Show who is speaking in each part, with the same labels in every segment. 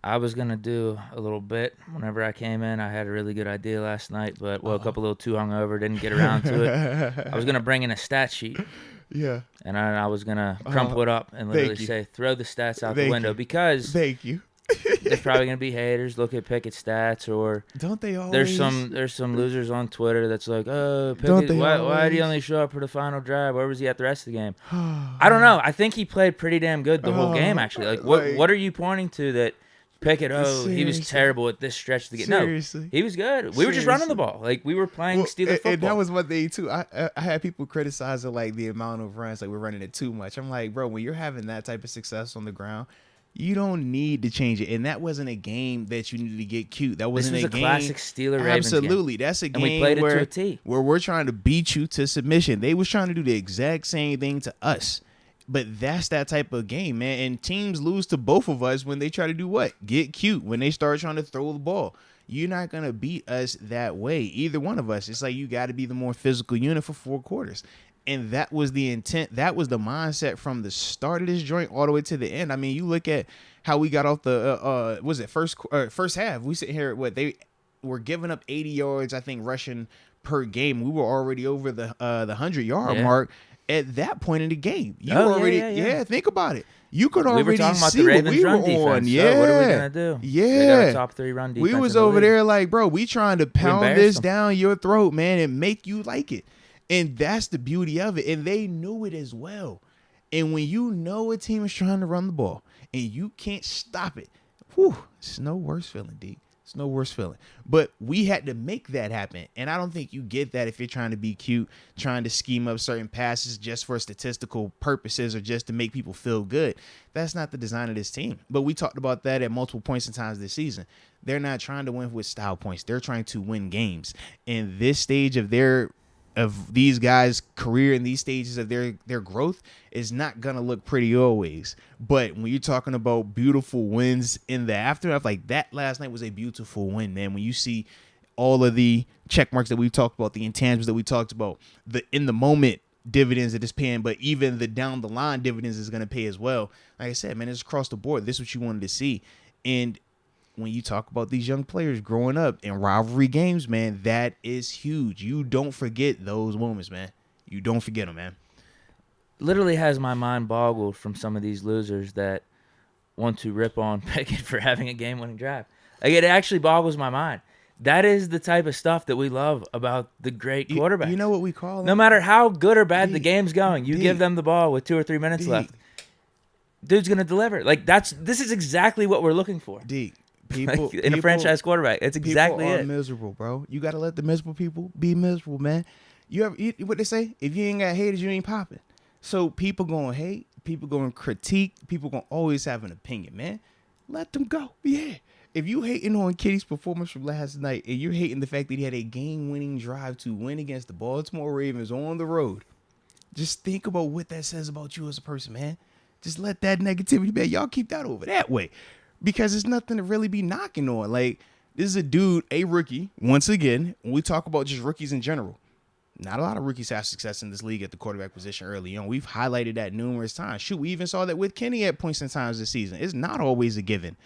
Speaker 1: I was gonna do a little bit whenever I came in. I had a really good idea last night, but woke up a little too hungover, didn't get around to it. I was gonna bring in a stat sheet,
Speaker 2: Yeah.
Speaker 1: and I was gonna crumple it up and literally
Speaker 2: Thank you.
Speaker 1: say, throw the stats out the
Speaker 2: Thank
Speaker 1: window
Speaker 2: you.
Speaker 1: because
Speaker 2: Thank you.
Speaker 1: there's probably gonna be haters. Look at Pickett stats, or
Speaker 2: Don't they always?
Speaker 1: there's some losers on Twitter that's like, oh,
Speaker 2: Don't
Speaker 1: Pickett,
Speaker 2: they
Speaker 1: why did he
Speaker 2: always?
Speaker 1: only show up for the final drive? Where was he at the rest of the game? I don't know. I think he played pretty damn good the whole game, actually. Like, what are you pointing to that Pickett, he was
Speaker 2: Seriously.
Speaker 1: terrible at this stretch of the game? No,
Speaker 2: Seriously.
Speaker 1: he was good. We were just running the ball. Like, we were playing Steeler football.
Speaker 2: And that was one thing too. I had people criticizing like the amount of runs, like we're running it too much. I'm like, bro, when you're having that type of success on the ground, you don't need to change it. And that wasn't a game that you needed to get cute. That wasn't
Speaker 1: This was a
Speaker 2: game.
Speaker 1: classic Steeler-Ravens game.
Speaker 2: Absolutely, that's a game
Speaker 1: And we played it
Speaker 2: where,
Speaker 1: to a T.
Speaker 2: where we're trying to beat you to submission. They was trying to do the exact same thing to us. But that's that type of game, man. And teams lose to both of us when they try to do what? Get cute. When they start trying to throw the ball. You're not going to beat us that way. Either one of us. It's like you got to be the more physical unit for 4 quarters. And that was the intent. That was the mindset from the start of this joint all the way to the end. I mean, you look at how we got off the, first half. We sit here, they were giving up 80 yards, I think, rushing per game. We were already over the 100-yard mark. At that point in the game, think about it. You could already
Speaker 1: we were talking about
Speaker 2: see
Speaker 1: the
Speaker 2: what
Speaker 1: Ravens
Speaker 2: we
Speaker 1: run
Speaker 2: were
Speaker 1: defense.
Speaker 2: on.
Speaker 1: So
Speaker 2: Yeah,
Speaker 1: what are we gonna do?
Speaker 2: Yeah,
Speaker 1: they got a top 3 run defense.
Speaker 2: we was
Speaker 1: in the
Speaker 2: over
Speaker 1: league.
Speaker 2: there like, bro, we trying to pound
Speaker 1: embarrassed
Speaker 2: this
Speaker 1: them.
Speaker 2: down your throat, man, and make you like it. And that's the beauty of it. And they knew it as well. And when you know a team is trying to run the ball and you can't stop it, it's no worse feeling, Deke. It's no worse feeling. But we had to make that happen. And I don't think you get that if you're trying to be cute, trying to scheme up certain passes just for statistical purposes or just to make people feel good. That's not the design of this team. But we talked about that at multiple points in times this season. They're not trying to win with style points. They're trying to win games. And this stage of these guys' career and these stages of their growth is not going to look pretty always. But when you're talking about beautiful wins in the aftermath, like that last night was a beautiful win, man. When you see all of the check marks that we've talked about, the intangibles that we talked about, the in the moment dividends that it's paying, but even the down the line dividends is going to pay as well. Like I said, man, it's across the board. This is what you wanted to see. And when you talk about these young players growing up in rivalry games, man, that is huge. You don't forget those moments, man. You don't forget them, man.
Speaker 1: Literally has my mind boggled from some of these losers that want to rip on Pickett for having a game-winning drive. Like, it actually boggles my mind. That is the type of stuff that we love about the great quarterback.
Speaker 2: You know what we call them?
Speaker 1: No matter how good or bad the game's going, you give them the ball with 2 or 3 minutes left. Dude's going to deliver. Like, this is exactly what we're looking for.
Speaker 2: Deke.
Speaker 1: In a franchise quarterback. It's exactly
Speaker 2: people are
Speaker 1: it.
Speaker 2: miserable, bro. You got to let the miserable people be miserable, man. What they say? If you ain't got haters, you ain't popping. So people going to hate. People going to critique. People going to always have an opinion, man. Let them go. Yeah. If you hating on Kitty's performance from last night and you're hating the fact that he had a game-winning drive to win against the Baltimore Ravens on the road, just think about what that says about you as a person, man. Just let that negativity, man. Y'all keep that over that way. Because there's nothing to really be knocking on. Like, this is a dude, a rookie, once again, when we talk about just rookies in general, not a lot of rookies have success in this league at the quarterback position early on. We've highlighted that numerous times. Shoot, we even saw that with Kenny at points in times this season. It's not always a given.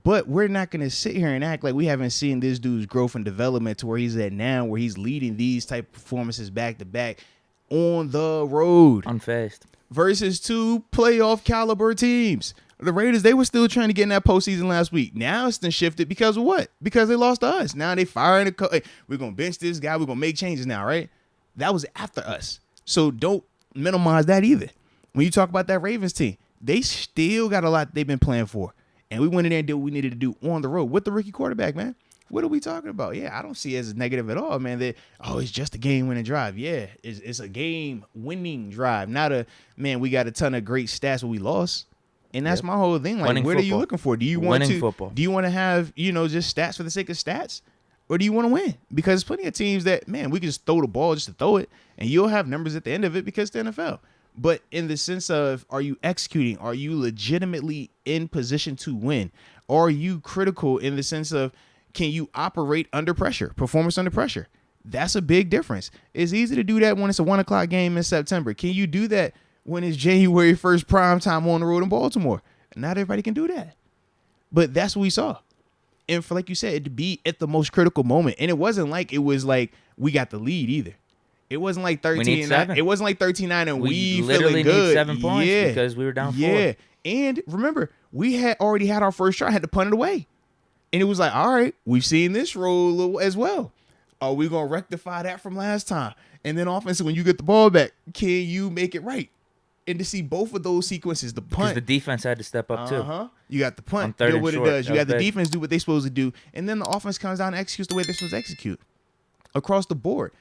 Speaker 2: But we're not going to sit here and act like we haven't seen this dude's growth and development to where he's at now, where he's leading these type of performances back to back on the road.
Speaker 1: Unfazed.
Speaker 2: Versus 2 playoff caliber teams. The Raiders, they were still trying to get in that postseason last week. Now it's been shifted because of what? Because they lost to us. Now they firing the coach. Hey, we're going to bench this guy. We're going to make changes now, right? That was after us. So don't minimize that either. When you talk about that Ravens team, they still got a lot they've been playing for. And we went in there and did what we needed to do on the road with the rookie quarterback, man. What are we talking about? Yeah, I don't see it as negative at all, man. That, it's just a game-winning drive. Yeah, it's a game-winning drive. Not a, man, we got a ton of great stats, but we lost. And that's my whole thing. Like,
Speaker 1: Winning
Speaker 2: what
Speaker 1: football.
Speaker 2: are you looking for? Do you want
Speaker 1: Winning
Speaker 2: to
Speaker 1: football.
Speaker 2: Do you want to have, just stats for the sake of stats? Or do you want to win? Because there's plenty of teams that, man, we can just throw the ball just to throw it, and you'll have numbers at the end of it because it's the NFL. But in the sense of, are you executing? Are you legitimately in position to win? Are you critical in the sense of, can you operate under pressure, performance under pressure? That's a big difference. It's easy to do that when it's a 1 o'clock game in September. Can you do that when it's January 1st prime time on the road in Baltimore? Not everybody can do that. But that's what we saw. And for, like you said, to be at the most critical moment. And it wasn't like it was like we got the lead either. It wasn't like 13-9. It wasn't like 13-9 and we
Speaker 1: literally
Speaker 2: feeling good.
Speaker 1: need 7 points because we were down 4.
Speaker 2: Yeah. And remember, we had already had our first try, had to punt it away. And it was like, all right, we've seen this roll as well. Are we going to rectify that from last time? And then offensively, when you get the ball back, can you make it right? And to see both of those sequences, the punt.
Speaker 1: Because the defense had to step up too.
Speaker 2: You got the punt,
Speaker 1: do
Speaker 2: do what it does. You got the
Speaker 1: big.
Speaker 2: defense do what they're supposed to do. And then the offense comes down and executes the way they're supposed to execute. Across the board.